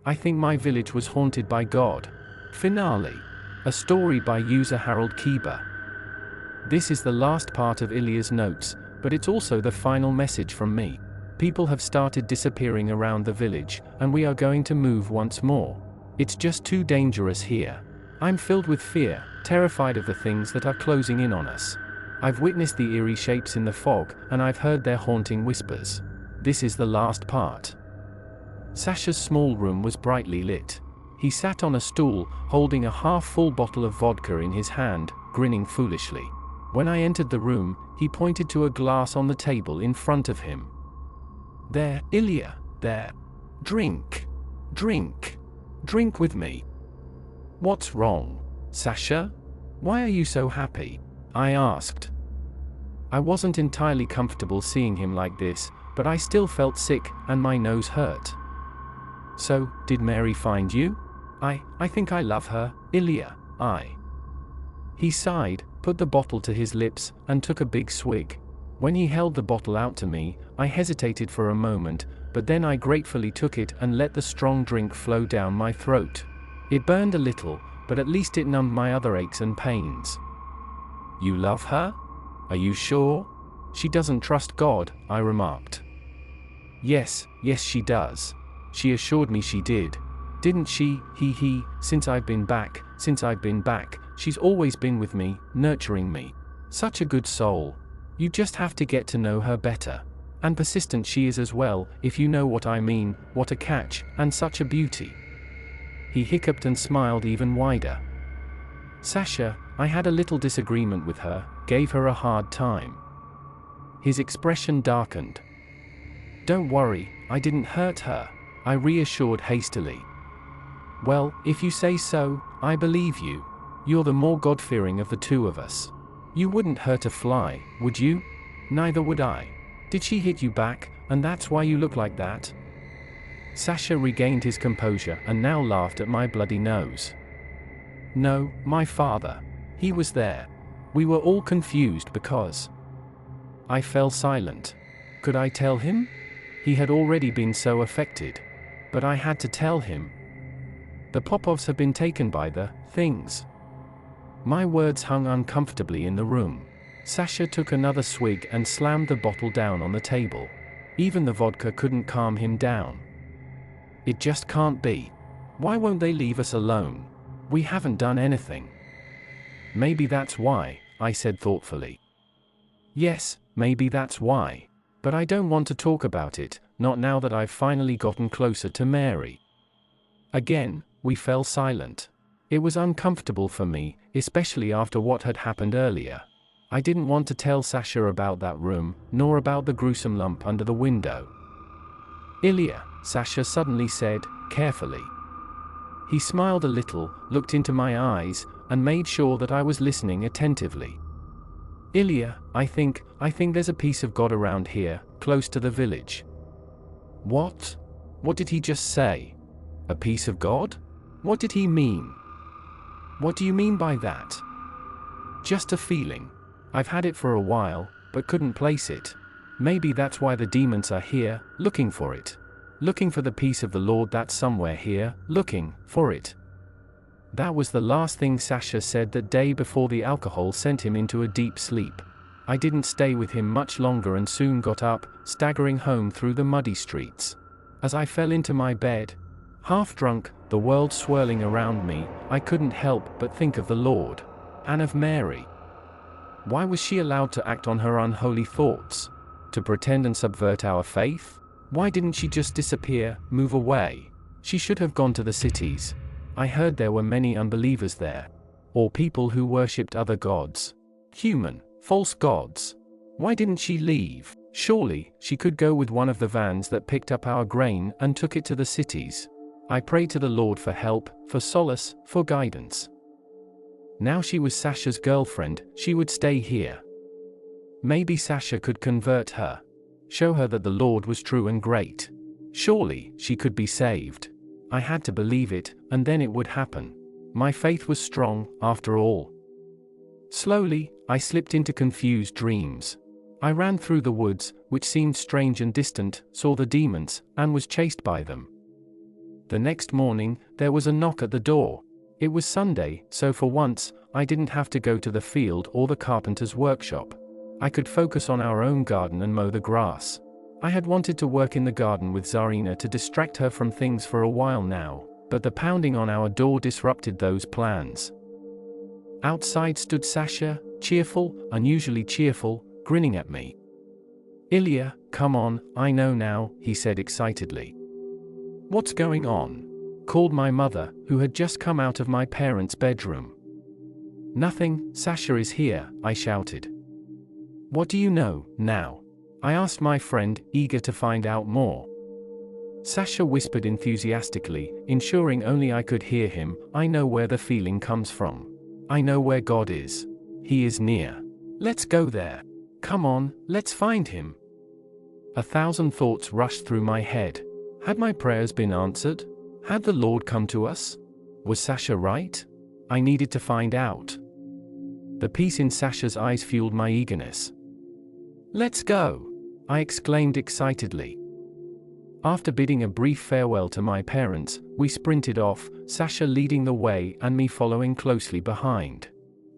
I think my village was haunted by God. Finale. A story by user Harold Kieber. This is the last part of Ilya's notes, but it's also the final message from me. People have started disappearing around the village, and we are going to move once more. It's just too dangerous here. I'm filled with fear, terrified of the things that are closing in on us. I've witnessed the eerie shapes in the fog, and I've heard their haunting whispers. This is the last part. Sasha's small room was brightly lit. He sat on a stool, holding a half-full bottle of vodka in his hand, grinning foolishly. When I entered the room, he pointed to a glass on the table in front of him. There, Ilya, there. Drink. Drink. Drink with me. What's wrong, Sasha? Why are you so happy? I asked. I wasn't entirely comfortable seeing him like this, but I still felt sick, and my nose hurt. So, did Mary find you? I think I love her, Ilya, He sighed, put the bottle to his lips, and took a big swig. When he held the bottle out to me, I hesitated for a moment, but then I gratefully took it and let the strong drink flow down my throat. It burned a little, but at least it numbed my other aches and pains. You love her? Are you sure? She doesn't trust God, I remarked. Yes, she does. She assured me she did. Didn't she? Since I've been back, she's always been with me, nurturing me. Such a good soul. You just have to get to know her better. And persistent she is as well, if you know what I mean. What a catch, and such a beauty. He hiccuped and smiled even wider. Sasha, I had a little disagreement with her, gave her a hard time. His expression darkened. Don't worry, I didn't hurt her, I reassured hastily. Well, if you say so, I believe you. You're the more God-fearing of the two of us. You wouldn't hurt a fly, would you? Neither would I. Did she hit you back, and that's why you look like that? Sasha regained his composure and now laughed at my bloody nose. No, my father. He was there. We were all confused because... I fell silent. Could I tell him? He had already been so affected. But I had to tell him. The Popovs have been taken by the things. My words hung uncomfortably in the room. Sasha took another swig and slammed the bottle down on the table. Even the vodka couldn't calm him down. It just can't be. Why won't they leave us alone? We haven't done anything. Maybe that's why, I said thoughtfully. Yes, maybe that's why. But I don't want to talk about it, not now that I've finally gotten closer to Mary. Again, we fell silent. It was uncomfortable for me, especially after what had happened earlier. I didn't want to tell Sasha about that room, nor about the gruesome lump under the window. Ilya, Sasha suddenly said, carefully. He smiled a little, looked into my eyes, and made sure that I was listening attentively. Ilya, I think there's a piece of God around here, close to the village. What? What did he just say? A piece of God? What did he mean? What do you mean by that? Just a feeling. I've had it for a while, but couldn't place it. Maybe that's why the demons are here, looking for it. Looking for the peace of the Lord that's somewhere here, looking for it. That was the last thing Sasha said that day before the alcohol sent him into a deep sleep. I didn't stay with him much longer and soon got up, staggering home through the muddy streets. As I fell into my bed, half drunk, the world swirling around me, I couldn't help but think of the Lord. And of Mary. Why was she allowed to act on her unholy thoughts? To pretend and subvert our faith? Why didn't she just disappear, move away? She should have gone to the cities. I heard there were many unbelievers there. Or people who worshipped other gods. Human, false gods. Why didn't she leave? Surely, she could go with one of the vans that picked up our grain and took it to the cities. I prayed to the Lord for help, for solace, for guidance. Now she was Sasha's girlfriend, she would stay here. Maybe Sasha could convert her. Show her that the Lord was true and great. Surely, she could be saved. I had to believe it, and then it would happen. My faith was strong, after all. Slowly, I slipped into confused dreams. I ran through the woods, which seemed strange and distant, saw the demons, and was chased by them. The next morning, there was a knock at the door. It was Sunday, so for once, I didn't have to go to the field or the carpenter's workshop. I could focus on our own garden and mow the grass. I had wanted to work in the garden with Zarina to distract her from things for a while now, but the pounding on our door disrupted those plans. Outside stood Sasha, cheerful, unusually cheerful, grinning at me. "Ilya, come on, I know now," he said excitedly. "What's going on?" called my mother, who had just come out of my parents' bedroom. "Nothing, Sasha is here," I shouted. "What do you know, now?" I asked my friend, eager to find out more. Sasha whispered enthusiastically, ensuring only I could hear him, "I know where the feeling comes from. I know where God is. He is near. Let's go there. Come on, let's find him." 1,000 thoughts rushed through my head. Had my prayers been answered? Had the Lord come to us? Was Sasha right? I needed to find out. The peace in Sasha's eyes fueled my eagerness. "Let's go!" I exclaimed excitedly. After bidding a brief farewell to my parents, we sprinted off, Sasha leading the way and me following closely behind.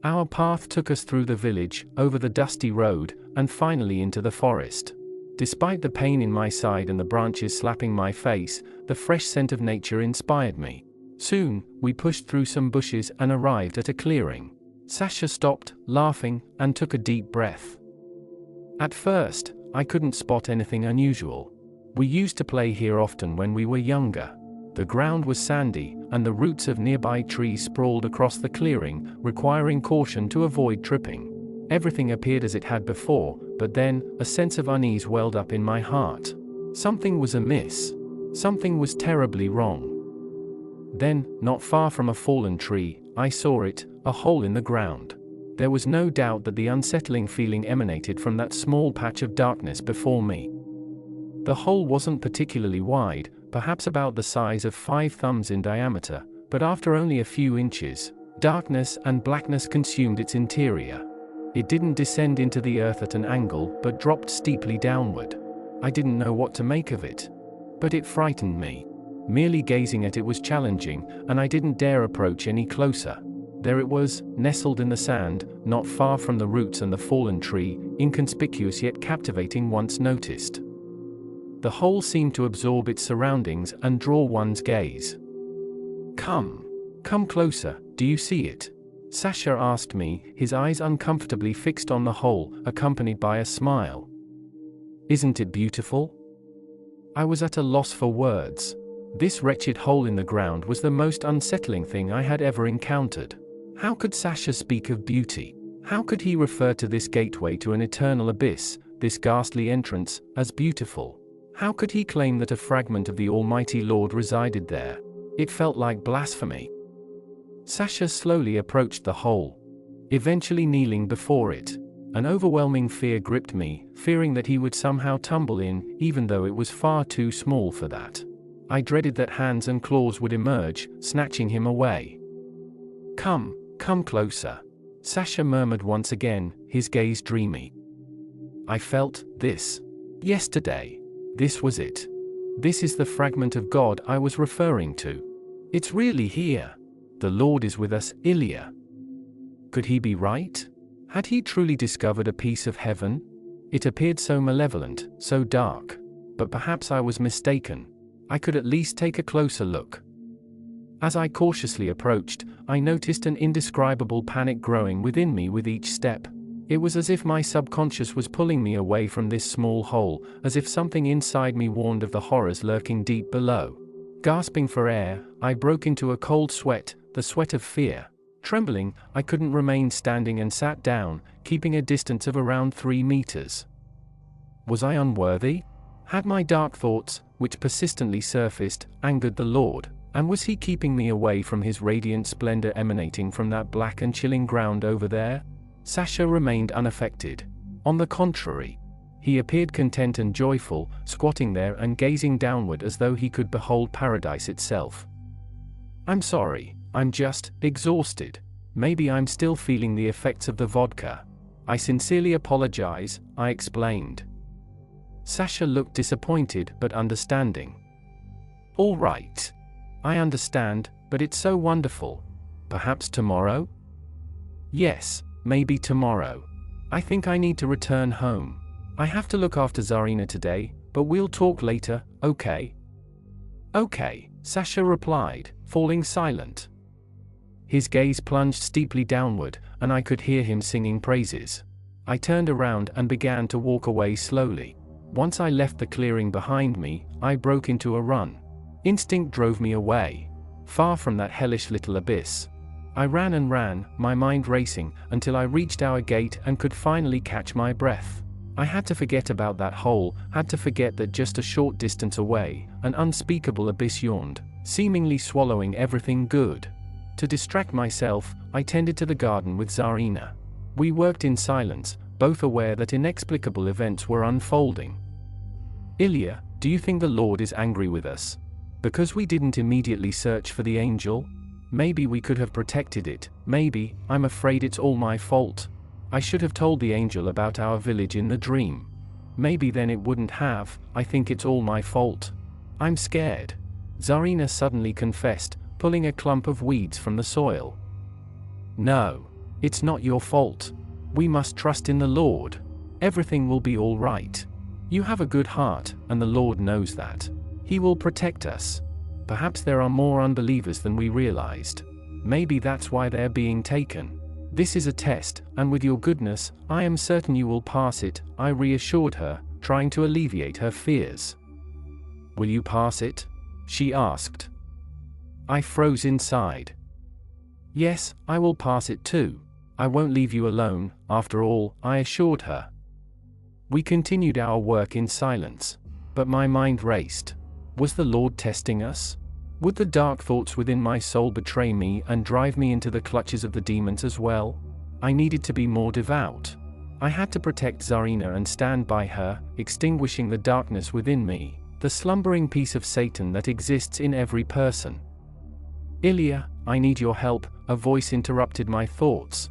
Our path took us through the village, over the dusty road, and finally into the forest. Despite the pain in my side and the branches slapping my face, the fresh scent of nature inspired me. Soon, we pushed through some bushes and arrived at a clearing. Sasha stopped, laughing, and took a deep breath. At first, I couldn't spot anything unusual. We used to play here often when we were younger. The ground was sandy, and the roots of nearby trees sprawled across the clearing, requiring caution to avoid tripping. Everything appeared as it had before, but then, a sense of unease welled up in my heart. Something was amiss. Something was terribly wrong. Then, not far from a fallen tree, I saw it, a hole in the ground. There was no doubt that the unsettling feeling emanated from that small patch of darkness before me. The hole wasn't particularly wide, perhaps about the size of 5 thumbs in diameter, but after only a few inches, darkness and blackness consumed its interior. It didn't descend into the earth at an angle, but dropped steeply downward. I didn't know what to make of it. But it frightened me. Merely gazing at it was challenging, and I didn't dare approach any closer. There it was, nestled in the sand, not far from the roots and the fallen tree, inconspicuous yet captivating once noticed. The hole seemed to absorb its surroundings and draw one's gaze. Come closer, do you see it?" Sasha asked me, his eyes uncomfortably fixed on the hole, accompanied by a smile. "Isn't it beautiful?" I was at a loss for words. This wretched hole in the ground was the most unsettling thing I had ever encountered. How could Sasha speak of beauty? How could he refer to this gateway to an eternal abyss, this ghastly entrance, as beautiful? How could he claim that a fragment of the Almighty Lord resided there? It felt like blasphemy. Sasha slowly approached the hole, eventually kneeling before it. An overwhelming fear gripped me, fearing that he would somehow tumble in, even though it was far too small for that. I dreaded that hands and claws would emerge, snatching him away. Come closer," Sasha murmured once again, his gaze dreamy. I felt this. Yesterday. This was it. This is the fragment of God I was referring to. It's really here. The Lord is with us, Ilya. Could he be right? Had he truly discovered a piece of heaven? It appeared so malevolent, so dark. But perhaps I was mistaken. I could at least take a closer look. As I cautiously approached, I noticed an indescribable panic growing within me with each step. It was as if my subconscious was pulling me away from this small hole, as if something inside me warned of the horrors lurking deep below. Gasping for air, I broke into a cold sweat, the sweat of fear. Trembling, I couldn't remain standing and sat down, keeping a distance of around 3 meters. Was I unworthy? Had my dark thoughts, which persistently surfaced, angered the Lord, and was he keeping me away from his radiant splendor emanating from that black and chilling ground over there? Sasha remained unaffected. On the contrary, he appeared content and joyful, squatting there and gazing downward as though he could behold paradise itself. "I'm sorry, I'm just exhausted. Maybe I'm still feeling the effects of the vodka. I sincerely apologize," I explained. Sasha looked disappointed but understanding. "All right. I understand, but it's so wonderful. Perhaps tomorrow? Yes, maybe tomorrow. I think I need to return home. I have to look after Zarina today, but we'll talk later, okay? Okay, Sasha replied, falling silent. His gaze plunged steeply downward, and I could hear him singing praises. I turned around and began to walk away slowly. Once I left the clearing behind me, I broke into a run. Instinct drove me away, far from that hellish little abyss. I ran and ran, my mind racing, until I reached our gate and could finally catch my breath. I had to forget about that hole, had to forget that just a short distance away, an unspeakable abyss yawned, seemingly swallowing everything good. To distract myself, I tended to the garden with Zarina. We worked in silence, both aware that inexplicable events were unfolding. Ilya, do you think the Lord is angry with us? Because we didn't immediately search for the angel? Maybe we could have protected it, maybe, I'm afraid it's all my fault. I should have told the angel about our village in the dream. Maybe then it wouldn't have, I think it's all my fault. I'm scared. Zarina suddenly confessed, pulling a clump of weeds from the soil. No. It's not your fault. We must trust in the Lord. Everything will be all right. You have a good heart, and the Lord knows that. He will protect us. Perhaps there are more unbelievers than we realized. Maybe that's why they're being taken. This is a test, and with your goodness, I am certain you will pass it, I reassured her, trying to alleviate her fears. Will you pass it? She asked. I froze inside. Yes, I will pass it too. I won't leave you alone, after all, I assured her. We continued our work in silence. But my mind raced. Was the Lord testing us? Would the dark thoughts within my soul betray me and drive me into the clutches of the demons as well? I needed to be more devout. I had to protect Zarina and stand by her, extinguishing the darkness within me, the slumbering piece of Satan that exists in every person. Ilya, I need your help, a voice interrupted my thoughts.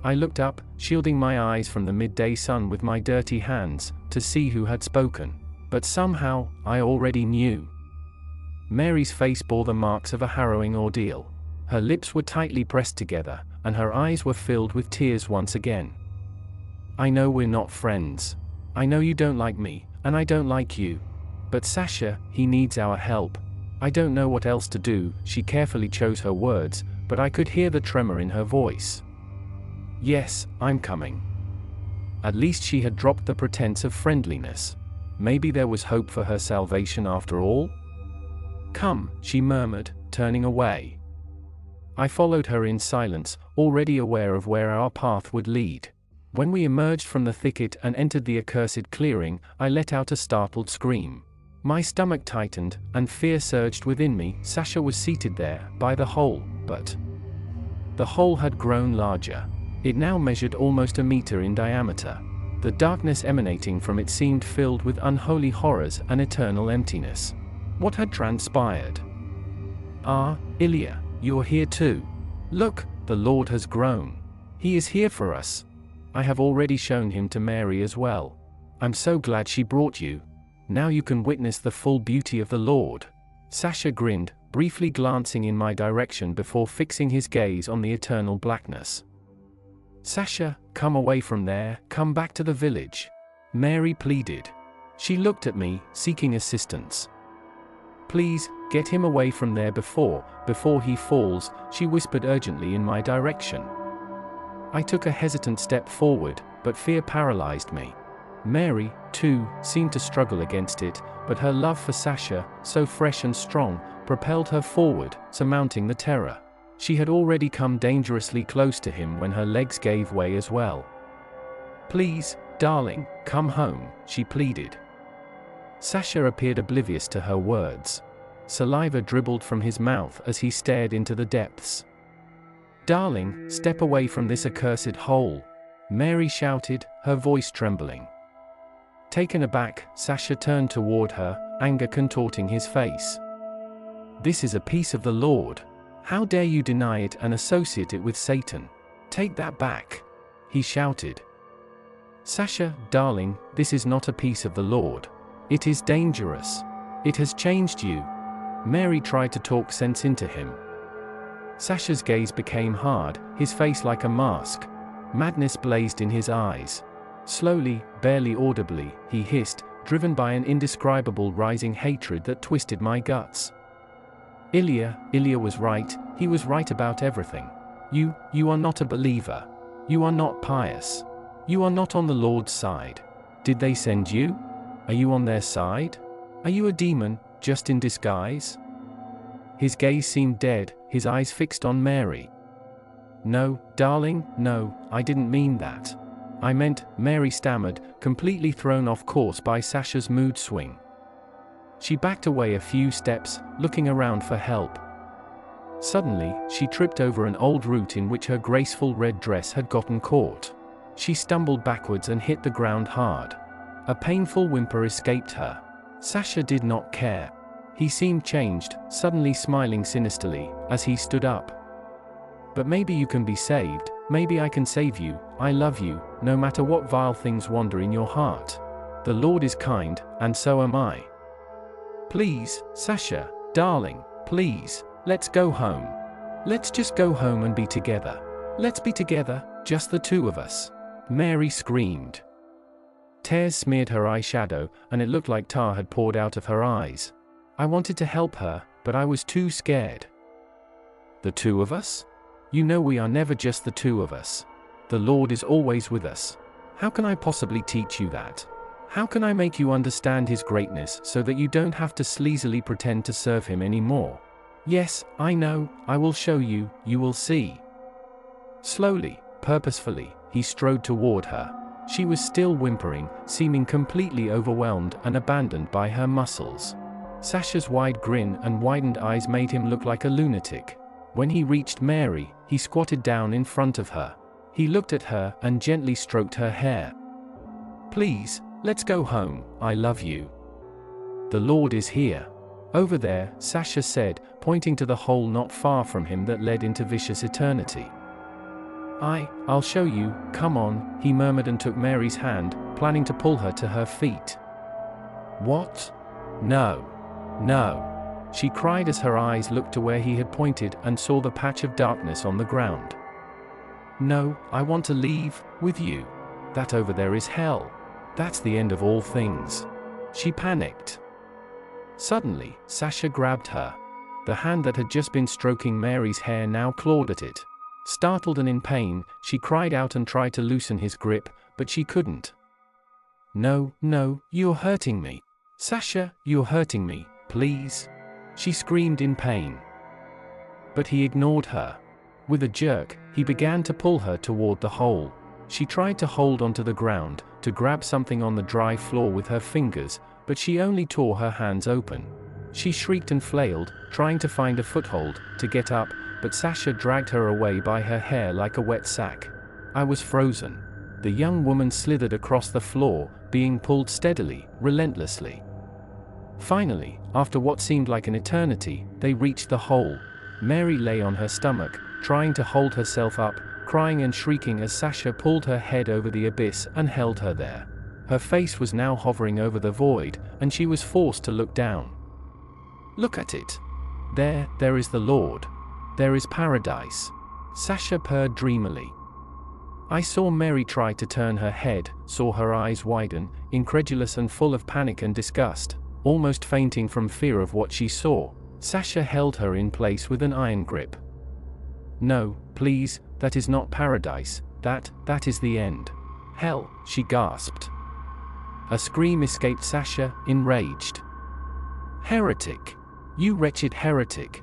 I looked up, shielding my eyes from the midday sun with my dirty hands, to see who had spoken. But somehow, I already knew. Mary's face bore the marks of a harrowing ordeal. Her lips were tightly pressed together, and her eyes were filled with tears once again. I know we're not friends. I know you don't like me, and I don't like you. But Sasha, he needs our help. I don't know what else to do, she carefully chose her words, but I could hear the tremor in her voice. Yes, I'm coming. At least she had dropped the pretense of friendliness. Maybe there was hope for her salvation after all? Come, she murmured, turning away. I followed her in silence, already aware of where our path would lead. When we emerged from the thicket and entered the accursed clearing, I let out a startled scream. My stomach tightened, and fear surged within me. Sasha was seated there, by the hole, but the hole had grown larger. It now measured almost a meter in diameter. The darkness emanating from it seemed filled with unholy horrors and eternal emptiness. What had transpired? Ah, Ilya, you're here too. Look, the Lord has grown. He is here for us. I have already shown him to Mary as well. I'm so glad she brought you. Now you can witness the full beauty of the Lord. Sasha grinned, briefly glancing in my direction before fixing his gaze on the eternal blackness. Sasha, come away from there, come back to the village. Mary pleaded. She looked at me, seeking assistance. Please, get him away from there before he falls, she whispered urgently in my direction. I took a hesitant step forward, but fear paralyzed me. Mary, too, seemed to struggle against it, but her love for Sasha, so fresh and strong, propelled her forward, surmounting the terror. She had already come dangerously close to him when her legs gave way as well. Please, darling, come home, she pleaded. Sasha appeared oblivious to her words. Saliva dribbled from his mouth as he stared into the depths. Darling, step away from this accursed hole, Mary shouted, her voice trembling. Taken aback, Sasha turned toward her, anger contorting his face. This is a piece of the Lord. How dare you deny it and associate it with Satan? Take that back, he shouted. Sasha, darling, this is not a piece of the Lord. It is dangerous. It has changed you. Mary tried to talk sense into him. Sasha's gaze became hard, his face like a mask. Madness blazed in his eyes. Slowly, barely audibly, he hissed, driven by an indescribable rising hatred that twisted my guts. Ilya was right, he was right about everything. You are not a believer. You are not pious. You are not on the Lord's side. Did they send you? Are you on their side? Are you a demon, just in disguise? His gaze seemed dead, his eyes fixed on Mary. No, darling, no, I didn't mean that. I meant, Mary stammered, completely thrown off course by Sasha's mood swing. She backed away a few steps, looking around for help. Suddenly, she tripped over an old root in which her graceful red dress had gotten caught. She stumbled backwards and hit the ground hard. A painful whimper escaped her. Sasha did not care. He seemed changed, suddenly smiling sinisterly, as he stood up. But maybe you can be saved, maybe I can save you, I love you, no matter what vile things wander in your heart. The Lord is kind, and so am I. Please, Sasha, darling, please, let's go home. Let's just go home and be together. Let's be together, just the two of us. Mary screamed. Tears smeared her eyeshadow, and it looked like tar had poured out of her eyes. I wanted to help her, but I was too scared. The two of us? You know we are never just the two of us. The Lord is always with us. How can I possibly teach you that? How can I make you understand His greatness so that you don't have to sleazily pretend to serve Him anymore? Yes, I know, I will show you, you will see. Slowly, purposefully, he strode toward her. She was still whimpering, seeming completely overwhelmed and abandoned by her muscles. Sasha's wide grin and widened eyes made him look like a lunatic. When he reached Mary, he squatted down in front of her. He looked at her and gently stroked her hair. Please, let's go home, I love you. The Lord is here. Over there, Sasha said, pointing to the hole not far from him that led into vicious eternity. I'll show you, come on, he murmured and took Mary's hand, planning to pull her to her feet. What? No. No. She cried as her eyes looked to where he had pointed and saw the patch of darkness on the ground. No, I want to leave, with you. That over there is hell. That's the end of all things. She panicked. Suddenly, Sasha grabbed her. The hand that had just been stroking Mary's hair now clawed at it. Startled and in pain, she cried out and tried to loosen his grip, but she couldn't. No, you're hurting me. Sasha, you're hurting me, please. She screamed in pain. But he ignored her. With a jerk, he began to pull her toward the hole. She tried to hold onto the ground, to grab something on the dry floor with her fingers, but she only tore her hands open. She shrieked and flailed, trying to find a foothold, to get up, but Sasha dragged her away by her hair like a wet sack. I was frozen. The young woman slithered across the floor, being pulled steadily, relentlessly. Finally, after what seemed like an eternity, they reached the hole. Mary lay on her stomach, trying to hold herself up, crying and shrieking as Sasha pulled her head over the abyss and held her there. Her face was now hovering over the void, and she was forced to look down. Look at it. There is the Lord. There is paradise. Sasha purred dreamily. I saw Mary try to turn her head, saw her eyes widen, incredulous and full of panic and disgust, almost fainting from fear of what she saw. Sasha held her in place with an iron grip. No, please, that is not paradise, that is the end. Hell, she gasped. A scream escaped Sasha, enraged. Heretic! You wretched heretic!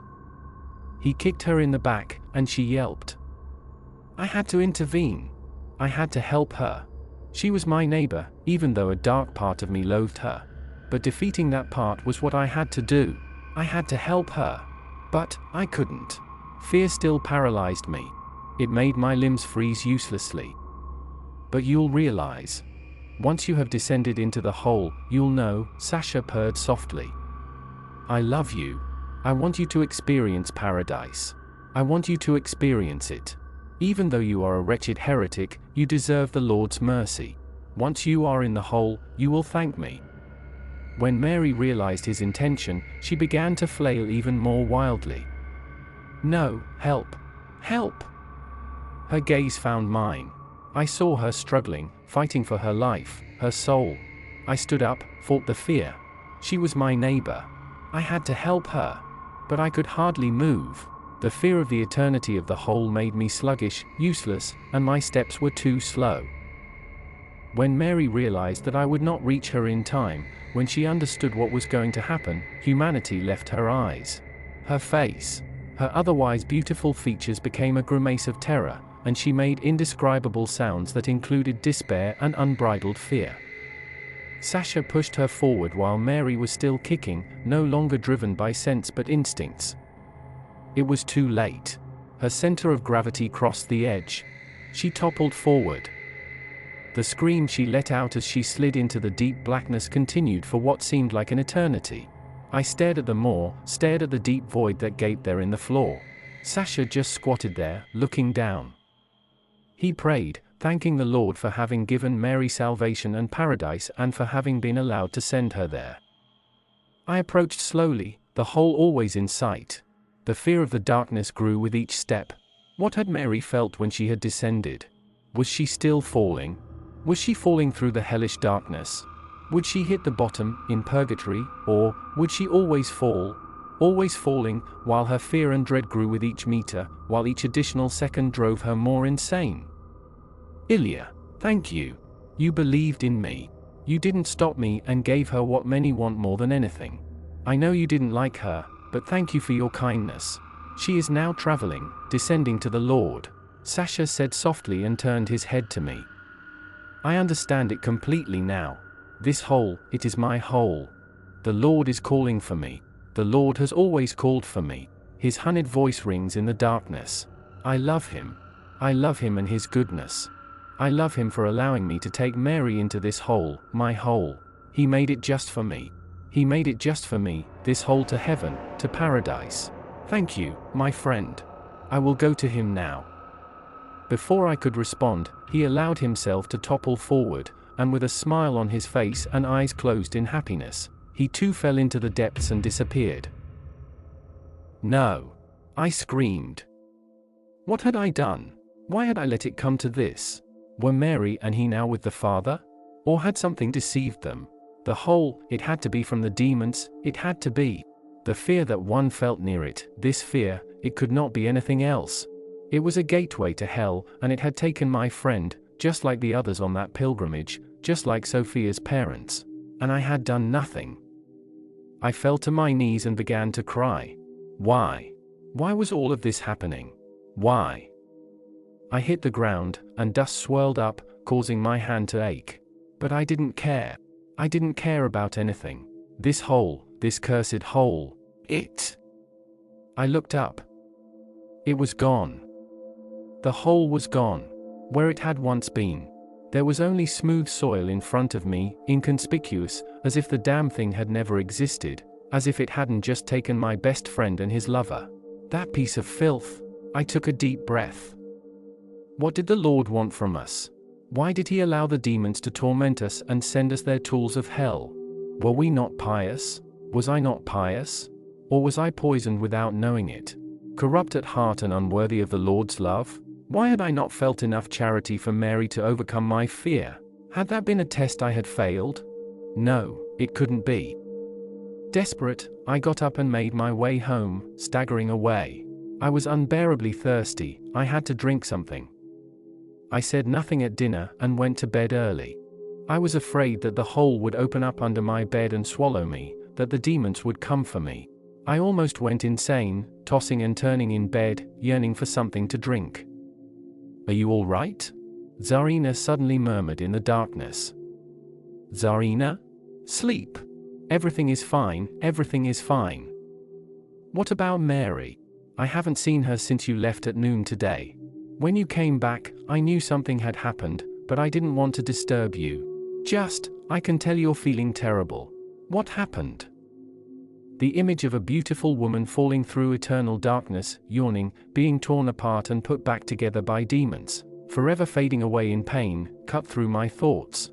He kicked her in the back, and she yelped. I had to intervene. I had to help her. She was my neighbor, even though a dark part of me loathed her. But defeating that part was what I had to do. I had to help her. But I couldn't. Fear still paralyzed me. It made my limbs freeze uselessly. But you'll realize. Once you have descended into the hole, you'll know, Sasha purred softly. I love you. I want you to experience paradise. I want you to experience it. Even though you are a wretched heretic, you deserve the Lord's mercy. Once you are in the hole, you will thank me. When Mary realized his intention, she began to flail even more wildly. "No, help! Help!" Her gaze found mine. I saw her struggling, fighting for her life, her soul. I stood up, fought the fear. She was my neighbor. I had to help her. But I could hardly move. The fear of the eternity of the hole made me sluggish, useless, and my steps were too slow. When Mary realized that I would not reach her in time, when she understood what was going to happen, humanity left her eyes. Her face, her otherwise beautiful features became a grimace of terror, and she made indescribable sounds that included despair and unbridled fear. Sasha pushed her forward while Mary was still kicking, no longer driven by sense but instincts. It was too late. Her center of gravity crossed the edge. She toppled forward. The scream she let out as she slid into the deep blackness continued for what seemed like an eternity. I stared at the moor, stared at the deep void that gaped there in the floor. Sasha just squatted there, looking down. He prayed, thanking the Lord for having given Mary salvation and paradise and for having been allowed to send her there. I approached slowly, the hole always in sight. The fear of the darkness grew with each step. What had Mary felt when she had descended? Was she still falling? Was she falling through the hellish darkness? Would she hit the bottom, in purgatory, or would she always fall? Always falling, while her fear and dread grew with each meter, while each additional second drove her more insane. "Ilya, thank you. You believed in me. You didn't stop me and gave her what many want more than anything. I know you didn't like her, but thank you for your kindness. She is now traveling, descending to the Lord," Sasha said softly and turned his head to me. "I understand it completely now. This hole, it is my hole. The Lord is calling for me. The Lord has always called for me. His honeyed voice rings in the darkness. I love him. I love him and his goodness. I love him for allowing me to take Mary into this hole, my hole. He made it just for me. He made it just for me, this hole to heaven, to paradise. Thank you, my friend. I will go to him now." Before I could respond, he allowed himself to topple forward, and with a smile on his face and eyes closed in happiness, he too fell into the depths and disappeared. No! I screamed. What had I done? Why had I let it come to this? Were Mary and he now with the Father? Or had something deceived them? The hole, it had to be from the demons, it had to be. The fear that one felt near it, this fear, it could not be anything else. It was a gateway to hell, and it had taken my friend, just like the others on that pilgrimage, just like Sophia's parents. And I had done nothing. I fell to my knees and began to cry. Why? Why was all of this happening? Why? I hit the ground, and dust swirled up, causing my hand to ache. But I didn't care. I didn't care about anything. This hole, this cursed hole, it. I looked up. It was gone. The hole was gone. Where it had once been. There was only smooth soil in front of me, inconspicuous, as if the damn thing had never existed, as if it hadn't just taken my best friend and his lover. That piece of filth. I took a deep breath. What did the Lord want from us? Why did he allow the demons to torment us and send us their tools of hell? Were we not pious? Was I not pious? Or was I poisoned without knowing it? Corrupt at heart and unworthy of the Lord's love? Why had I not felt enough charity for Mary to overcome my fear? Had that been a test I had failed? No, it couldn't be. Desperate, I got up and made my way home, staggering away. I was unbearably thirsty, I had to drink something. I said nothing at dinner and went to bed early. I was afraid that the hole would open up under my bed and swallow me, that the demons would come for me. I almost went insane, tossing and turning in bed, yearning for something to drink. "Are you all right?" Zarina suddenly murmured in the darkness. "Zarina? Sleep. Everything is fine, everything is fine." "What about Mary? I haven't seen her since you left at noon today. When you came back, I knew something had happened, but I didn't want to disturb you. I can tell you're feeling terrible. What happened?" The image of a beautiful woman falling through eternal darkness, yawning, being torn apart and put back together by demons, forever fading away in pain, cut through my thoughts.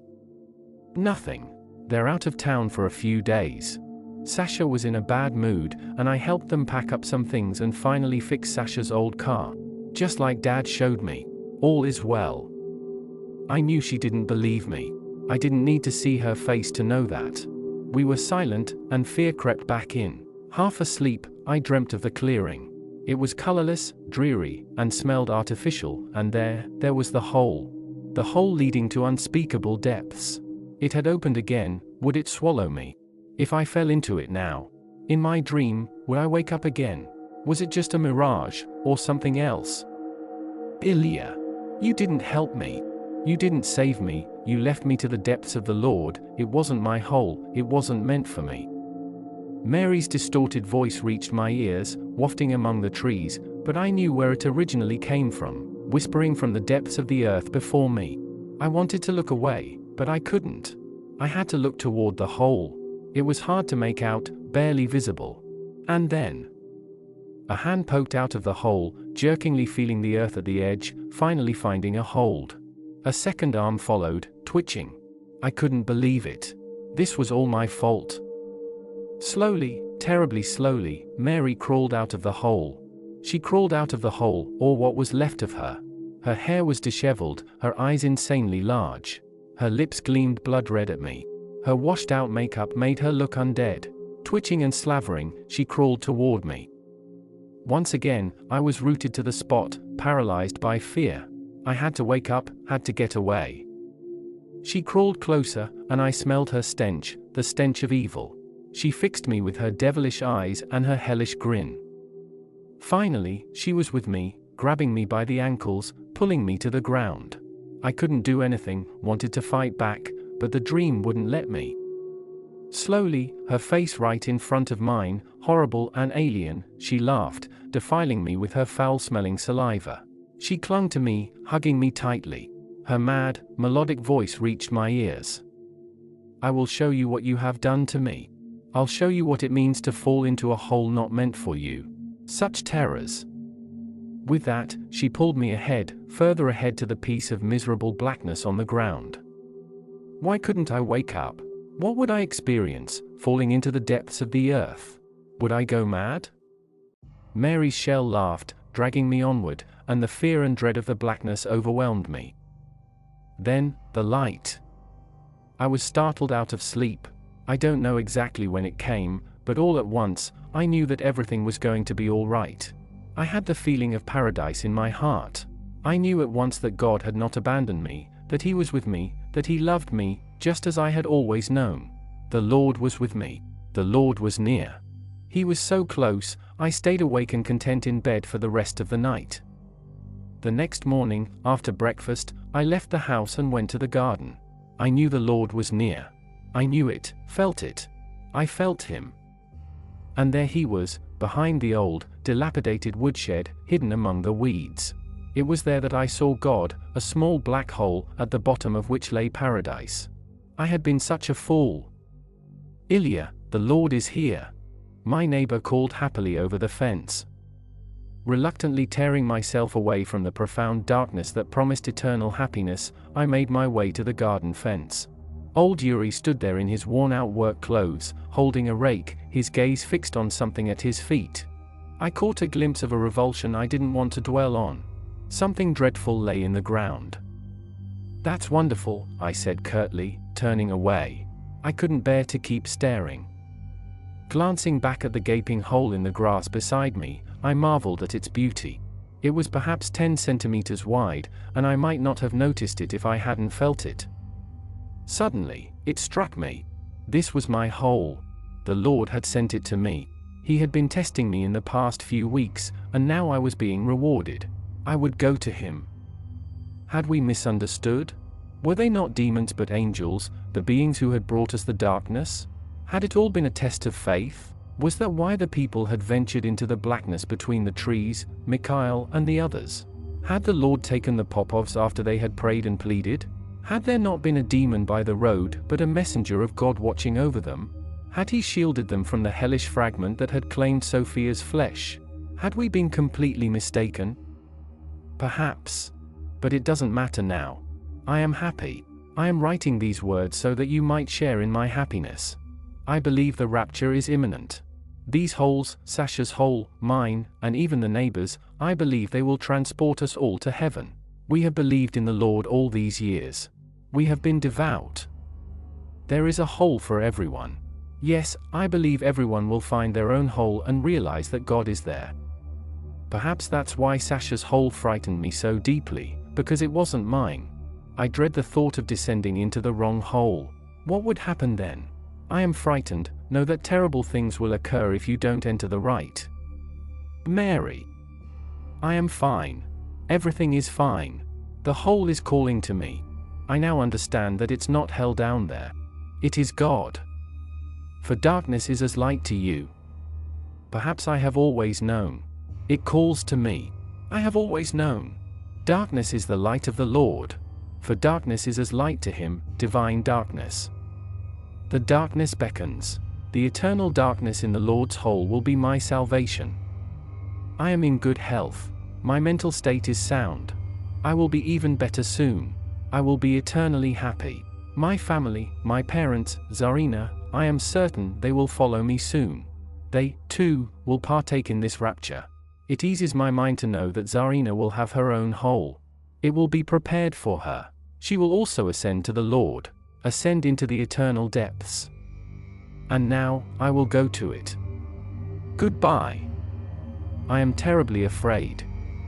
Nothing. They're out of town for a few days. Sasha was in a bad mood, and I helped them pack up some things and finally fix Sasha's old car. Just like Dad showed me. All is well. I knew she didn't believe me. I didn't need to see her face to know that. We were silent, and fear crept back in. Half asleep, I dreamt of the clearing. It was colorless, dreary, and smelled artificial, and there was the hole. The hole leading to unspeakable depths. It had opened again. Would it swallow me? If I fell into it now? In my dream, would I wake up again? Was it just a mirage, or something else? Ilya, you didn't help me. You didn't save me, you left me to the depths of the Lord. It wasn't my hole, it wasn't meant for me. Mary's distorted voice reached my ears, wafting among the trees, but I knew where it originally came from, whispering from the depths of the earth before me. I wanted to look away, but I couldn't. I had to look toward the hole. It was hard to make out, barely visible. And then a hand poked out of the hole, jerkingly feeling the earth at the edge, finally finding a hold. A second arm followed, twitching. I couldn't believe it. This was all my fault. Slowly, terribly slowly, Mary crawled out of the hole. She crawled out of the hole, or what was left of her. Her hair was disheveled, her eyes insanely large. Her lips gleamed blood red at me. Her washed-out makeup made her look undead. Twitching and slavering, she crawled toward me. Once again, I was rooted to the spot, paralyzed by fear. I had to wake up, had to get away. She crawled closer, and I smelled her stench, the stench of evil. She fixed me with her devilish eyes and her hellish grin. Finally, she was with me, grabbing me by the ankles, pulling me to the ground. I couldn't do anything, wanted to fight back, but the dream wouldn't let me. Slowly, her face right in front of mine, horrible and alien, she laughed, defiling me with her foul-smelling saliva. She clung to me, hugging me tightly. Her mad, melodic voice reached my ears. I will show you what you have done to me. I'll show you what it means to fall into a hole not meant for you. Such terrors. With that, she pulled me ahead, further ahead to the piece of miserable blackness on the ground. Why couldn't I wake up? What would I experience, falling into the depths of the earth? Would I go mad? Mary's shell laughed, dragging me onward, and the fear and dread of the blackness overwhelmed me. Then, the light. I was startled out of sleep. I don't know exactly when it came, but all at once, I knew that everything was going to be all right. I had the feeling of paradise in my heart. I knew at once that God had not abandoned me, that He was with me, that He loved me, just as I had always known. The Lord was with me. The Lord was near. He was so close, I stayed awake and content in bed for the rest of the night. The next morning, after breakfast, I left the house and went to the garden. I knew the Lord was near. I knew it, felt it. I felt Him. And there He was, behind the old, dilapidated woodshed, hidden among the weeds. It was there that I saw God, a small black hole, at the bottom of which lay paradise. I had been such a fool. Ilya, the Lord is here. My neighbor called happily over the fence. Reluctantly tearing myself away from the profound darkness that promised eternal happiness, I made my way to the garden fence. Old Yuri stood there in his worn-out work clothes, holding a rake, his gaze fixed on something at his feet. I caught a glimpse of a revulsion I didn't want to dwell on. Something dreadful lay in the ground. "That's wonderful," I said curtly, turning away. I couldn't bear to keep staring. Glancing back at the gaping hole in the grass beside me, I marveled at its beauty. It was perhaps 10 centimeters wide, and I might not have noticed it if I hadn't felt it. Suddenly, it struck me. This was my hole. The Lord had sent it to me. He had been testing me in the past few weeks, and now I was being rewarded. I would go to Him. Had we misunderstood? Were they not demons but angels, the beings who had brought us the darkness? Had it all been a test of faith? Was that why the people had ventured into the blackness between the trees, Mikhail and the others? Had the Lord taken the Popovs after they had prayed and pleaded? Had there not been a demon by the road, but a messenger of God watching over them? Had He shielded them from the hellish fragment that had claimed Sophia's flesh? Had we been completely mistaken? Perhaps. But it doesn't matter now. I am happy. I am writing these words so that you might share in my happiness. I believe the rapture is imminent. These holes, Sasha's hole, mine, and even the neighbors, I believe they will transport us all to heaven. We have believed in the Lord all these years. We have been devout. There is a hole for everyone. Yes, I believe everyone will find their own hole and realize that God is there. Perhaps that's why Sasha's hole frightened me so deeply, because it wasn't mine. I dread the thought of descending into the wrong hole. What would happen then? I am frightened, know that terrible things will occur if you don't enter the right. Mary. I am fine. Everything is fine. The hole is calling to me. I now understand that it's not hell down there. It is God. For darkness is as light to you. Perhaps I have always known. It calls to me. I have always known. Darkness is the light of the Lord. For darkness is as light to him, divine darkness. The darkness beckons. The eternal darkness in the Lord's hole will be my salvation. I am in good health. My mental state is sound. I will be even better soon. I will be eternally happy. My family, my parents, Zarina, I am certain they will follow me soon. They, too, will partake in this rapture. It eases my mind to know that Zarina will have her own hole. It will be prepared for her. She will also ascend to the Lord, ascend into the eternal depths. And now, I will go to it. Goodbye. I am terribly afraid.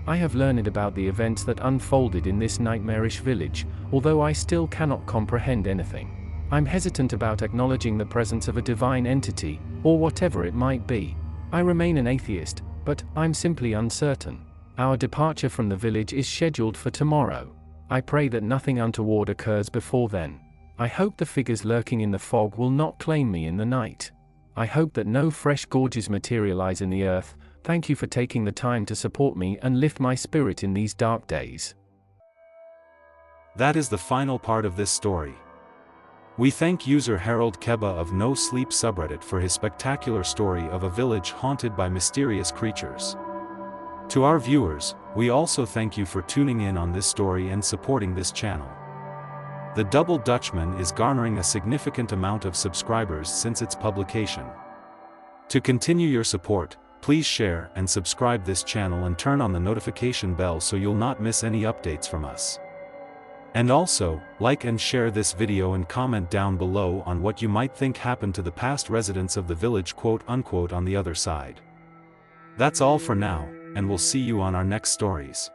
I have learned about the events that unfolded in this nightmarish village, although I still cannot comprehend anything. I'm hesitant about acknowledging the presence of a divine entity, or whatever it might be. I remain an atheist, but I'm simply uncertain. Our departure from the village is scheduled for tomorrow. I pray that nothing untoward occurs before then. I hope the figures lurking in the fog will not claim me in the night. I hope that no fresh gorges materialize in the earth. Thank you for taking the time to support me and lift my spirit in these dark days. That is the final part of this story. We thank user Harold Keba of No Sleep subreddit for his spectacular story of a village haunted by mysterious creatures. To our viewers, we also thank you for tuning in on this story and supporting this channel. The Double Dutchman is garnering a significant amount of subscribers since its publication. To continue your support, please share and subscribe this channel and turn on the notification bell so you'll not miss any updates from us. And also, like and share this video and comment down below on what you might think happened to the past residents of the village quote-unquote on the other side. That's all for now, and we'll see you on our next stories.